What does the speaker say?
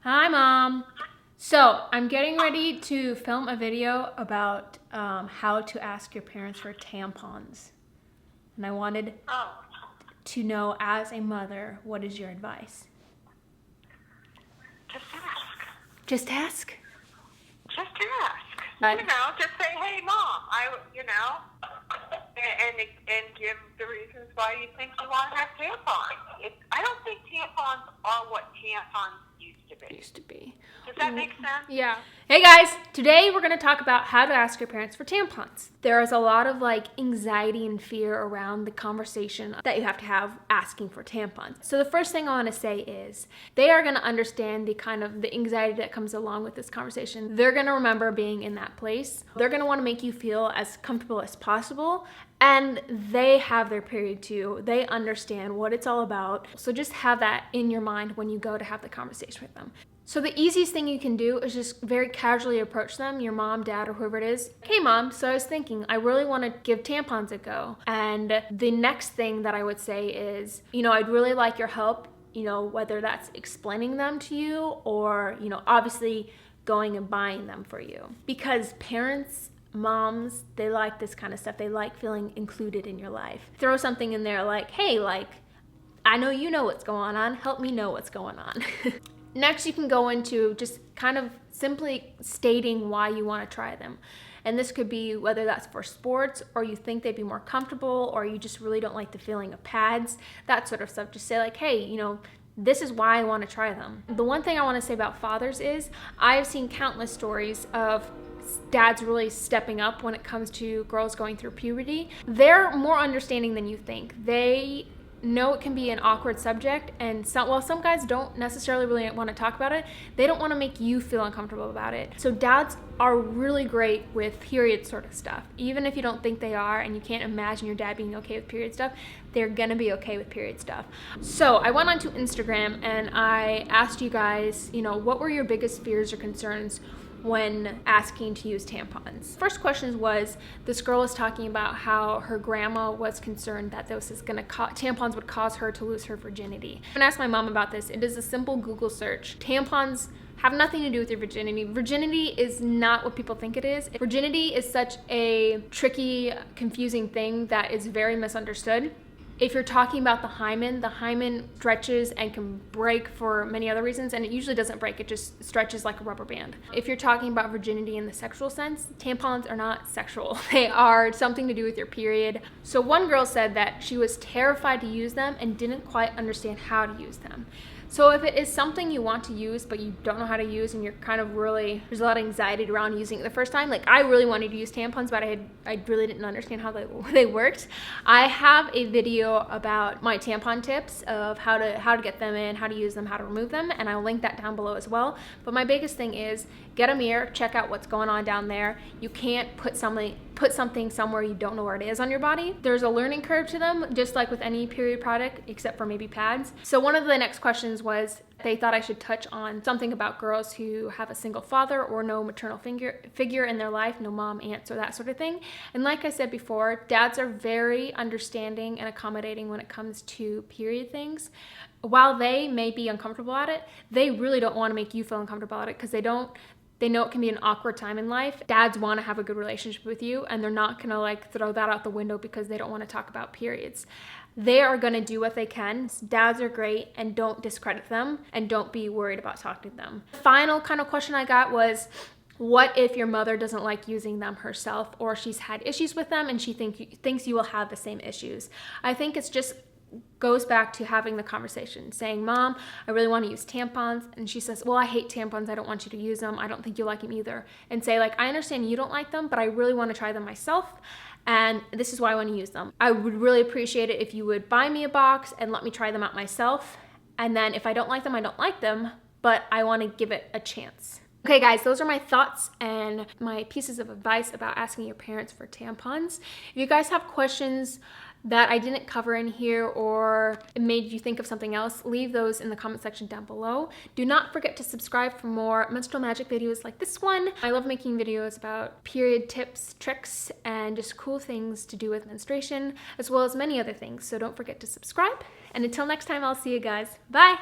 Hi, Mom. So, I'm getting ready to film a video about how to ask your parents for tampons. And I wanted to know, as a mother, what is your advice? Just ask. Just ask? Just ask. Right. Just say, hey, Mom, and give the reasons why you think you want to have tampons. I don't think tampons are what tampons used to be. Does that make sense? Yeah. Hey guys, today we're going to talk about how to ask your parents for tampons. There is a lot of anxiety and fear around the conversation that you have to have asking for tampons. So the first thing I want to say is they are going to understand the anxiety that comes along with this conversation. They're going to remember being in that place. They're going to want to make you feel as comfortable as possible. And they have their period too. They understand what it's all about. So just have that in your mind when you go to have the conversation with them. So the easiest thing you can do is just very casually approach them, your mom, dad, or whoever it is. Hey Mom, so I was thinking, I really want to give tampons a go. And the next thing that I would say is, I'd really like your help, whether that's explaining them to you or, obviously going and buying them for you. Because parents, moms, they like this kind of stuff. They like feeling included in your life. Throw something in there like, hey, I know you know what's going on. Help me know what's going on. Next, you can go into just kind of simply stating why you want to try them. And this could be whether that's for sports or you think they'd be more comfortable or you just really don't like the feeling of pads, that sort of stuff. Just say hey, this is why I want to try them. The one thing I want to say about fathers is I've seen countless stories of dads really stepping up when it comes to girls going through puberty. They're more understanding than you think. They know it can be an awkward subject, and some guys don't necessarily really want to talk about it. They don't want to make you feel uncomfortable about it. So dads are really great with period sort of stuff. Even if you don't think they are and you can't imagine your dad being okay with period stuff, they're gonna be okay with period stuff. So I went onto Instagram and I asked you guys, what were your biggest fears or concerns when asking to use tampons. First question was, this girl was talking about how her grandma was concerned that tampons would cause her to lose her virginity. I asked my mom about this. It is a simple Google search. Tampons have nothing to do with your virginity. Virginity is not what people think it is. Virginity is such a tricky, confusing thing that is very misunderstood. If you're talking about the hymen stretches and can break for many other reasons, and it usually doesn't break, it just stretches like a rubber band. If you're talking about virginity in the sexual sense, tampons are not sexual. They are something to do with your period. So one girl said that she was terrified to use them and didn't quite understand how to use them. So if it is something you want to use but you don't know how to use and you're there's a lot of anxiety around using it the first time, I really wanted to use tampons but I really didn't understand how they worked. I have a video about my tampon tips of how to get them in, how to use them, how to remove them, and I'll link that down below as well. But my biggest thing is get a mirror, check out what's going on down there. You can't put something somewhere you don't know where it is on your body. There's a learning curve to them, just like with any period product, except for maybe pads. So one of the next questions was they thought I should touch on something about girls who have a single father or no maternal figure in their life, no mom, aunts, or that sort of thing. And like I said before, dads are very understanding and accommodating when it comes to period things. While they may be uncomfortable at it, they really don't want to make you feel uncomfortable at it because they know it can be an awkward time in life. Dads want to have a good relationship with you and they're not gonna throw that out the window because they don't want to talk about periods. They are gonna do what they can. Dads are great, and don't discredit them and don't be worried about talking to them. The final kind of question I got was, what if your mother doesn't like using them herself or she's had issues with them and she thinks you will have the same issues? I think it's just goes back to having the conversation, saying, Mom, I really want to use tampons. And she says, well, I hate tampons. I don't want you to use them. I don't think you like them either. And say, I understand you don't like them, but I really want to try them myself. And this is why I want to use them. I would really appreciate it if you would buy me a box and let me try them out myself. And then if I don't like them, I don't like them, but I want to give it a chance. Okay guys, those are my thoughts and my pieces of advice about asking your parents for tampons. If you guys have questions that I didn't cover in here or it made you think of something else, leave those in the comment section down below. Do not forget to subscribe for more menstrual magic videos like this one. I love making videos about period tips, tricks, and just cool things to do with menstruation, as well as many other things. So don't forget to subscribe. And until next time, I'll see you guys. Bye!